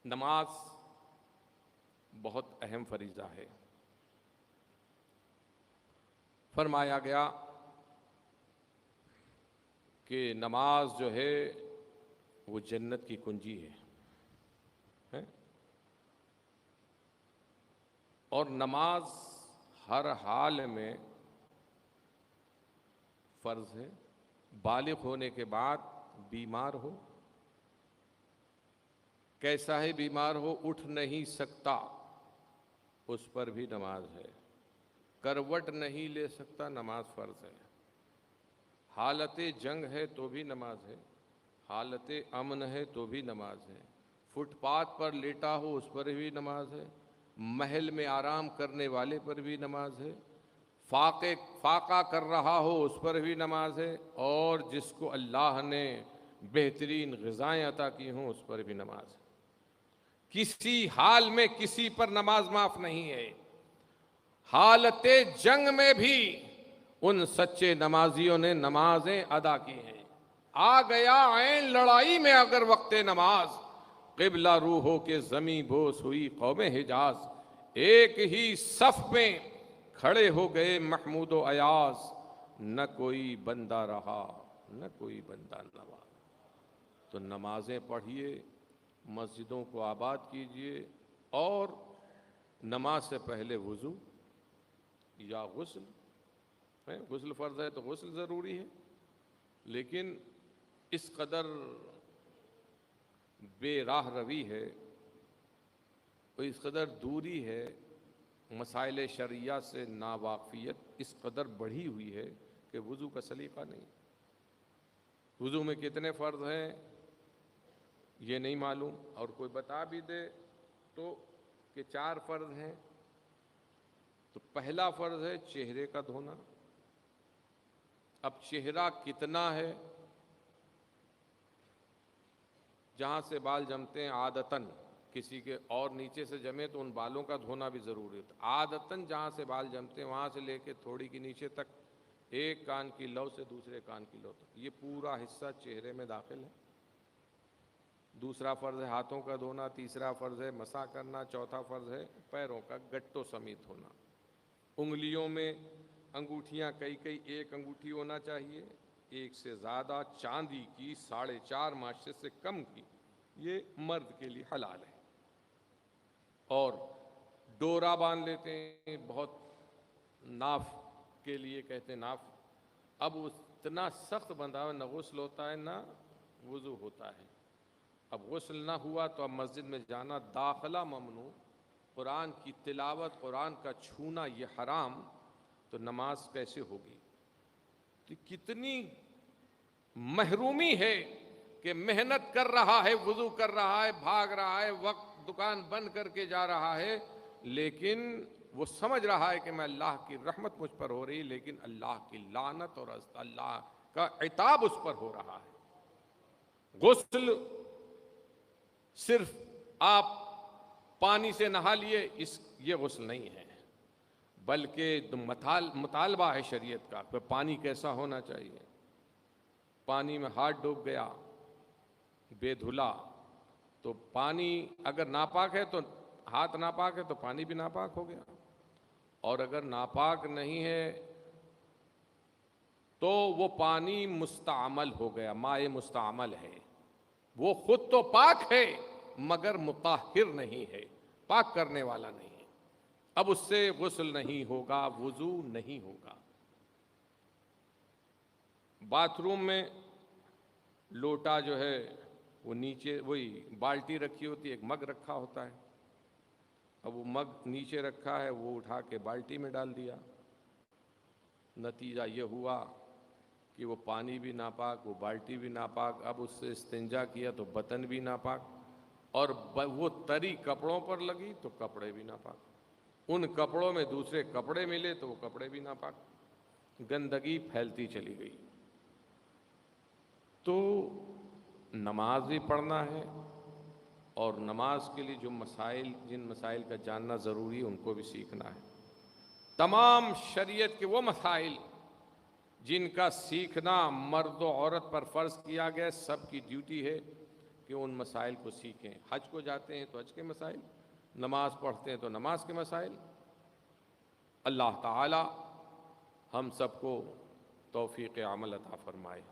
نماز بہت اہم فریضہ ہے۔ فرمایا گیا کہ نماز جو ہے وہ جنت کی کنجی ہے، اور نماز ہر حال میں فرض ہے۔ بالغ ہونے کے بعد بیمار ہو، کیسا ہے بیمار ہو، اٹھ نہیں سکتا، اس پر بھی نماز ہے۔ کروٹ نہیں لے سکتا، نماز فرض ہے۔ حالت جنگ ہے تو بھی نماز ہے، حالت امن ہے تو بھی نماز ہے۔ فٹ پاتھ پر لیٹا ہو اس پر بھی نماز ہے، محل میں آرام کرنے والے پر بھی نماز ہے، فاقہ کر رہا ہو اس پر بھی نماز ہے، اور جس کو اللہ نے بہترین غذائیں عطا کی ہوں اس پر بھی نماز ہے۔ کسی حال میں کسی پر نماز معاف نہیں ہے۔ حالت جنگ میں بھی ان سچے نمازیوں نے نمازیں ادا کی ہیں۔ آ گیا عین لڑائی میں اگر وقت نماز، قبلہ روح ہو کے زمیں بوس ہوئی قوم حجاز۔ ایک ہی صف میں کھڑے ہو گئے محمود و ایاز، نہ کوئی بندہ رہا نہ کوئی بندہ نوا۔ تو نمازیں پڑھیے، مسجدوں کو آباد کیجیے، اور نماز سے پہلے وضو یا غسل، غسل فرض ہے تو غسل ضروری ہے، لیکن اس قدر بے راہ روی ہے اور اس قدر دوری ہے، مسائل شرعیہ سے ناواقفیت اس قدر بڑھی ہوئی ہے کہ وضو کا سلیقہ نہیں۔ وضو میں کتنے فرض ہیں یہ نہیں معلوم، اور کوئی بتا بھی دے تو کہ 4 فرض ہیں۔ تو پہلا فرض ہے چہرے کا دھونا۔ اب چہرہ کتنا ہے؟ جہاں سے بال جمتے ہیں عادتاً، کسی کے اور نیچے سے جمے تو ان بالوں کا دھونا بھی ضروری ہوتا ہے۔ عادتاً جہاں سے بال جمتے ہیں وہاں سے لے کے تھوڑی کی نیچے تک، ایک کان کی لو سے دوسرے کان کی لو تک، یہ پورا حصہ چہرے میں داخل ہے۔ دوسرا فرض ہے ہاتھوں کا دھونا، تیسرا فرض ہے مسح کرنا، چوتھا فرض ہے پیروں کا گٹوں سمیت ہونا۔ انگلیوں میں انگوٹھیاں کئی ایک انگوٹھی ہونا چاہیے، ایک سے زیادہ چاندی کی 4.5 ماشے سے کم کی، یہ مرد کے لیے حلال ہے۔ اور ڈورا باندھ لیتے ہیں، بہت ناف کے لیے کہتے ہیں ناف، اب اتنا سخت بندھا ہوا نہ غسل ہوتا ہے نہ وضو ہوتا ہے۔ اب غسل نہ ہوا تو اب مسجد میں جانا، داخلہ ممنوع، قرآن کی تلاوت، قرآن کا چھونا یہ حرام، تو نماز کیسے ہوگی؟ تو کتنی محرومی ہے کہ محنت کر رہا ہے، وضو کر رہا ہے، بھاگ رہا ہے، وقت دکان بند کر کے جا رہا ہے، لیکن وہ سمجھ رہا ہے کہ میں اللہ کی رحمت مجھ پر ہو رہی، لیکن اللہ کی لعنت اور اللہ کا عتاب اس پر ہو رہا ہے۔ غسل صرف آپ پانی سے نہا لیے یہ غسل نہیں ہے، بلکہ مطالبہ ہے شریعت کا کہ پانی کیسا ہونا چاہیے۔ پانی میں ہاتھ ڈوب گیا بے دھلا تو پانی اگر ناپاک ہے تو ہاتھ ناپاک ہے تو پانی بھی ناپاک ہو گیا، اور اگر ناپاک نہیں ہے تو وہ پانی مستعمل ہو گیا، ماء مستعمل ہے، وہ خود تو پاک ہے مگر مطہر نہیں ہے، پاک کرنے والا نہیں ہے۔ اب اس سے غسل نہیں ہوگا، وضو نہیں ہوگا۔ باتھ روم میں لوٹا جو ہے وہ نیچے، وہی بالٹی رکھی ہوتی ہے، ایک مگ رکھا ہوتا ہے، اب وہ مگ نیچے رکھا ہے، وہ اٹھا کے بالٹی میں ڈال دیا، نتیجہ یہ ہوا کہ وہ پانی بھی ناپاک، وہ بالٹی بھی ناپاک، اب اس سے استنجا کیا تو بطن بھی ناپاک، اور وہ تری کپڑوں پر لگی تو کپڑے بھی ناپاک، ان کپڑوں میں دوسرے کپڑے ملے تو وہ کپڑے بھی ناپاک، گندگی پھیلتی چلی گئی۔ تو نماز بھی پڑھنا ہے، اور نماز کے لیے جن مسائل کا جاننا ضروری ہے ان کو بھی سیکھنا ہے۔ تمام شریعت کے وہ مسائل جن کا سیکھنا مرد و عورت پر فرض کیا گیا، سب کی ڈیوٹی ہے کہ ان مسائل کو سیکھیں. حج کو جاتے ہیں تو حج کے مسائل، نماز پڑھتے ہیں تو نماز کے مسائل. اللہ تعالی ہم سب کو توفیق عمل عطا فرمائے.